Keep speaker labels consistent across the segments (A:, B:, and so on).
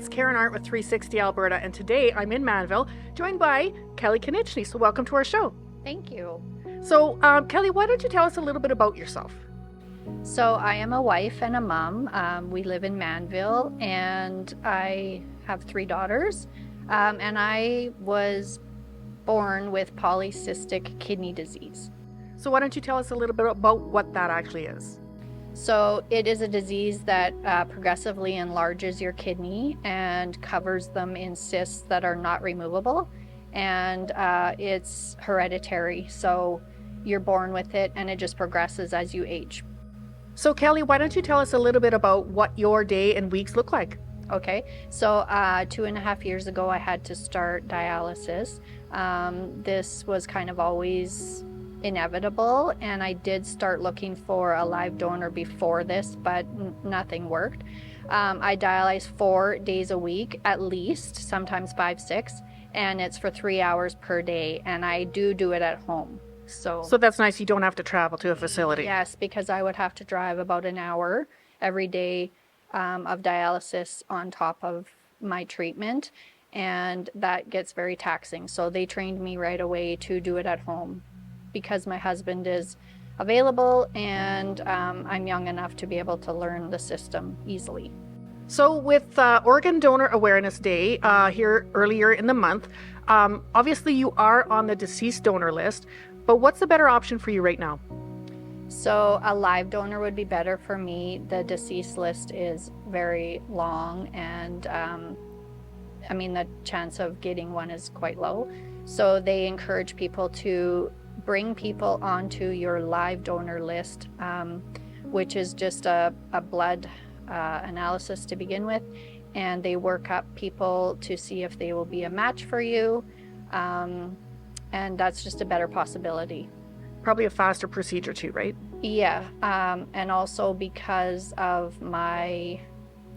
A: it's Karen Arndt with 360 Alberta, and today I'm in Mannville, joined by Kelly Konieczny. So welcome to our show.
B: Thank you.
A: So Kelly, why don't you tell us a little bit about yourself?
B: So I am a wife and a mom. We live in Mannville, and I have 3 daughters. And I was born with polycystic kidney disease.
A: So why don't you tell us a little bit about what that actually is?
B: So it is a disease that progressively enlarges your kidney and covers them in cysts that are not removable. And it's hereditary. So you're born with it, and it just progresses as you age.
A: So Kelly, why don't you tell us a little bit about what your day and weeks look like?
B: Okay, so 2.5 years ago, I had to start dialysis. This was kind of always inevitable, and I did start looking for a live donor before this, but nothing worked. I dialyze 4 days a week at least, sometimes 5, 6, and it's for 3 hours per day, and I do it at home. So
A: that's nice. You don't have to travel to a facility.
B: Yes, because I would have to drive about an hour every day of dialysis on top of my treatment, and that gets very taxing. So they trained me right away to do it at home because my husband is available, and I'm young enough to be able to learn the system easily.
A: So with Organ Donor Awareness Day here earlier in the month, obviously you are on the deceased donor list, but what's the better option for you right now?
B: So a live donor would be better for me. The deceased list is very long, and the chance of getting one is quite low. So they encourage people to bring people onto your live donor list, which is just a blood analysis to begin with, and they work up people to see if they will be a match for you, and that's just a better possibility.
A: Probably a faster procedure too, right?
B: Yeah, and also because of my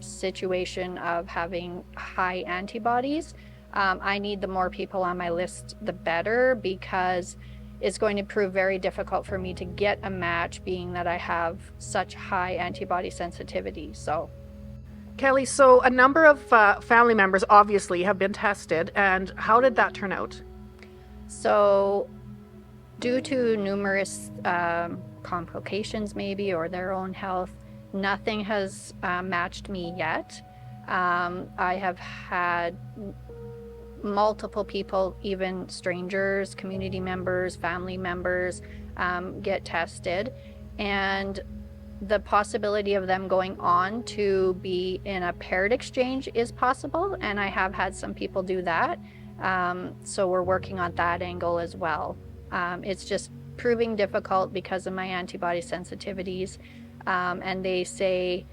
B: situation of having high antibodies, I need the more people on my list, the better, because it's going to prove very difficult for me to get a match, being that I have such high antibody sensitivity. So,
A: Kelly, so a number of family members obviously have been tested, and how did that turn out?
B: So, due to numerous complications maybe, or their own health, nothing has matched me yet. I have had multiple people, even strangers, community members, family members, get tested, and the possibility of them going on to be in a paired exchange is possible, and I have had some people do that. So we're working on that angle as well. It's just proving difficult because of my antibody sensitivities, and they say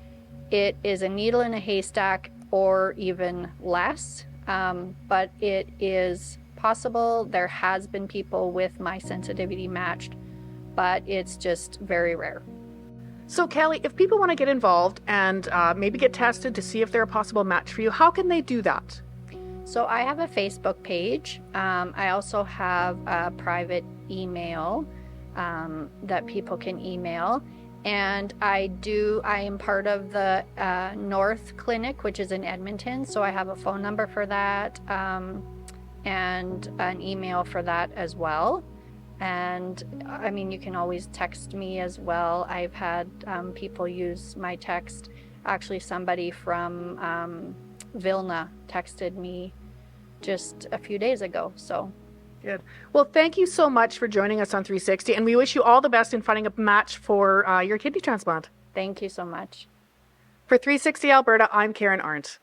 B: it is a needle in a haystack or even less. But it is possible. There has been people with my sensitivity matched, but it's just very rare.
A: So Kelly, if people want to get involved and maybe get tested to see if they're a possible match for you, how can they do that?
B: So I have a Facebook page. I also have a private email that people can email. And I am part of the North Clinic, which is in Edmonton. So I have a phone number for that, and an email for that as well. And you can always text me as well. I've had people use my text. Actually, somebody from Vilna texted me just a few days ago. So.
A: Good. Well, thank you so much for joining us on 360, and we wish you all the best in finding a match for your kidney transplant.
B: Thank you so much.
A: For 360 Alberta, I'm Karen Arndt.